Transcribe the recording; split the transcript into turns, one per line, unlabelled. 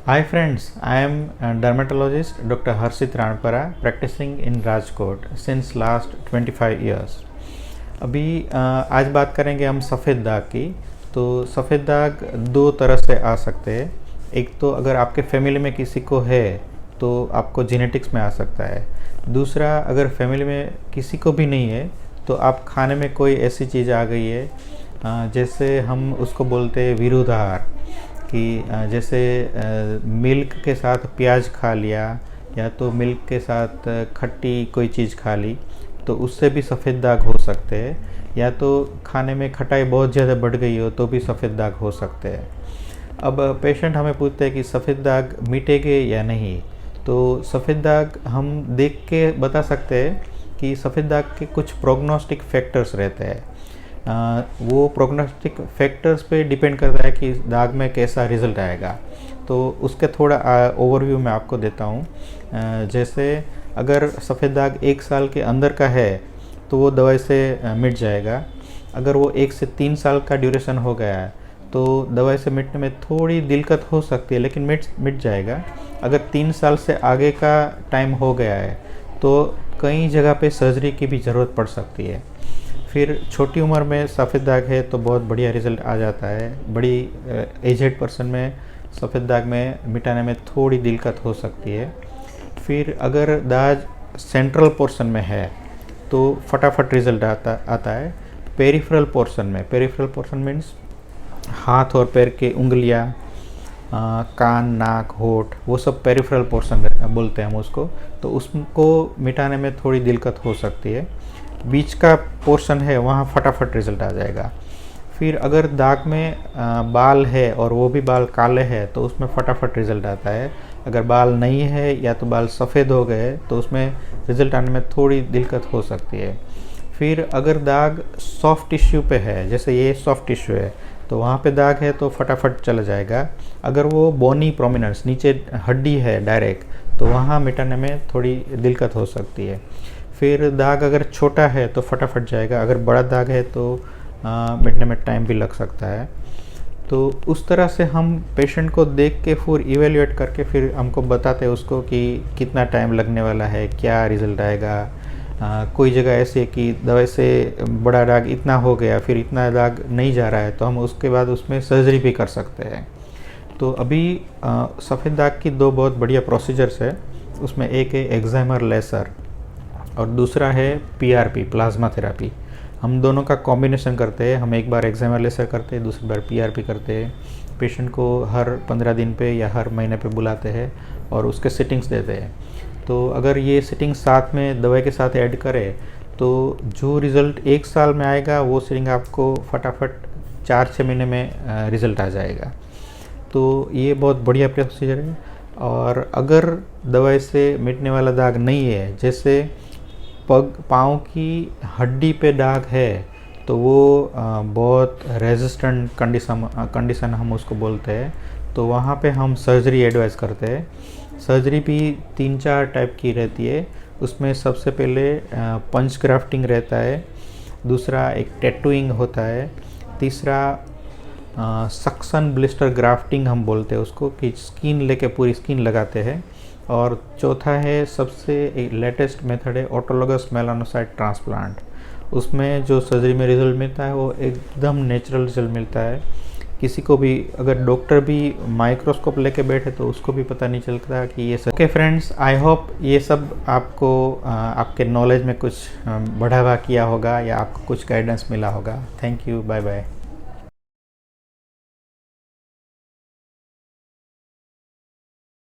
Hi friends, I am a dermatologist Dr. Harshit Ranpara practicing in Rajkot since last 25 years. अभी आज बात करेंगे हम सफ़ेद दाग की। तो सफ़ेद दाग दो तरह से आ सकते हैं। एक तो अगर आपके फैमिली में किसी को है तो आपको जेनेटिक्स में आ सकता है। दूसरा, अगर फैमिली में किसी को भी नहीं है तो आप खाने में कोई ऐसी चीज़ आ गई है, जैसे हम उसको बोलते हैं विरुद्धाहार, कि जैसे मिल्क के साथ प्याज खा लिया या तो मिल्क के साथ खट्टी कोई चीज़ खा ली, तो उससे भी सफ़ेद दाग हो सकते हैं। या तो खाने में खटाई बहुत ज़्यादा बढ़ गई हो तो भी सफ़ेद दाग हो सकते हैं। अब पेशेंट हमें पूछते हैं कि सफ़ेद दाग मिटेंगे या नहीं। तो सफ़ेद दाग हम देख के बता सकते हैं कि सफ़ेद दाग के कुछ प्रोग्नोस्टिक फैक्टर्स रहते हैं। वो प्रोग्नोस्टिक फैक्टर्स पे डिपेंड करता है कि दाग में कैसा रिज़ल्ट आएगा। तो उसके थोड़ा ओवरव्यू मैं आपको देता हूँ। जैसे अगर सफ़ेद दाग 1 साल के अंदर का है तो वो दवाई से मिट जाएगा। अगर वो 1 से 3 साल का ड्यूरेशन हो गया है तो दवाई से मिटने में थोड़ी दिक्कत हो सकती है, लेकिन मिट जाएगा। अगर 3 साल से आगे का टाइम हो गया है तो कई जगह पे सर्जरी की भी ज़रूरत पड़ सकती है। फिर छोटी उम्र में सफ़ेद दाग है तो बहुत बढ़िया रिज़ल्ट आ जाता है। बड़ी एजेड पर्सन में सफ़ेद दाग में मिटाने में थोड़ी दिक्कत हो सकती है। फिर अगर दाग सेंट्रल पोर्शन में है तो फटाफट रिज़ल्ट आता है। पेरिफेरल पोर्शन मीन्स हाथ और पैर के उंगलियां, कान, नाक, होठ, वो सब पेरिफेरल पोर्शन बोलते हैं हम उसको। तो उसको मिटाने में थोड़ी दिक्कत हो सकती है। बीच का पोर्शन है वहाँ फटाफट रिज़ल्ट आ जाएगा। फिर अगर दाग में बाल है और वो भी बाल काले हैं तो उसमें फटाफट रिज़ल्ट आता है। अगर बाल नहीं है या तो बाल सफ़ेद हो गए तो उसमें रिज़ल्ट आने में थोड़ी दिक्कत हो सकती है। फिर अगर दाग सॉफ्ट टिश्यू पे है, जैसे ये सॉफ्ट टिश्यू है, तो वहाँ पे दाग है तो फटाफट चला जाएगा। अगर वो बोनी प्रोमिनेंस, नीचे हड्डी है डायरेक्ट, तो वहाँ मिटाने में थोड़ी दिक्कत हो सकती है। फिर दाग अगर छोटा है तो फटाफट जाएगा। अगर बड़ा दाग है तो मिटने में टाइम भी लग सकता है। तो उस तरह से हम पेशेंट को देख के फिर इवेल्युएट करके फिर हमको बताते हैं उसको कि कितना टाइम लगने वाला है, क्या रिज़ल्ट आएगा। कोई जगह ऐसी है कि दवाई से बड़ा दाग इतना हो गया, फिर इतना दाग नहीं जा रहा है, तो हम उसके बाद उसमें सर्जरी भी कर सकते हैं। तो अभी सफ़ेद दाग की 2 बहुत बढ़िया प्रोसीजर्स है। उसमें एक है एक्साइमर लेसर और दूसरा है पीआरपी, प्लाज्मा थेरापी। हम दोनों का कॉम्बिनेशन करते हैं। हम एक बार एक्साइमर लेसर करते हैं, दूसरी बार पीआरपी करते हैं। पेशेंट को हर 15 दिन पे या हर महीने पे बुलाते हैं और उसके सिटिंग्स देते हैं। तो अगर ये सिटिंग साथ में दवाई के साथ ऐड करें तो जो रिज़ल्ट 1 साल में आएगा वो सिटिंग आपको फटाफट 4-6 महीने में रिज़ल्ट आ जाएगा। तो ये बहुत बढ़िया प्रोसीजर है। और अगर दवाई से मिटने वाला दाग नहीं है, जैसे पाँव की हड्डी पे दाग है, तो वो बहुत रेजिस्टेंट कंडीशन हम उसको बोलते हैं। तो वहाँ पे हम सर्जरी एडवाइस करते हैं। सर्जरी भी 3-4 टाइप की रहती है। उसमें सबसे पहले पंच ग्राफ्टिंग रहता है, दूसरा एक टैटूइंग होता है, तीसरा सक्शन ब्लिस्टर ग्राफ्टिंग हम बोलते हैं उसको, कि स्किन लेके पूरी स्किन लगाते हैं, और चौथा है सबसे लेटेस्ट मेथड है ऑटोलोगस मेलानोसाइट ट्रांसप्लांट। उसमें जो सर्जरी में रिजल्ट मिलता है वो एकदम नेचुरल रिजल्ट मिलता है। किसी को भी, अगर डॉक्टर भी माइक्रोस्कोप लेके बैठे तो उसको भी पता नहीं चलता कि ये सब। ओके फ्रेंड्स, आई होप ये सब आपको आपके नॉलेज में कुछ बढ़ावा किया होगा या आपको कुछ गाइडेंस मिला होगा। Thank you, bye bye.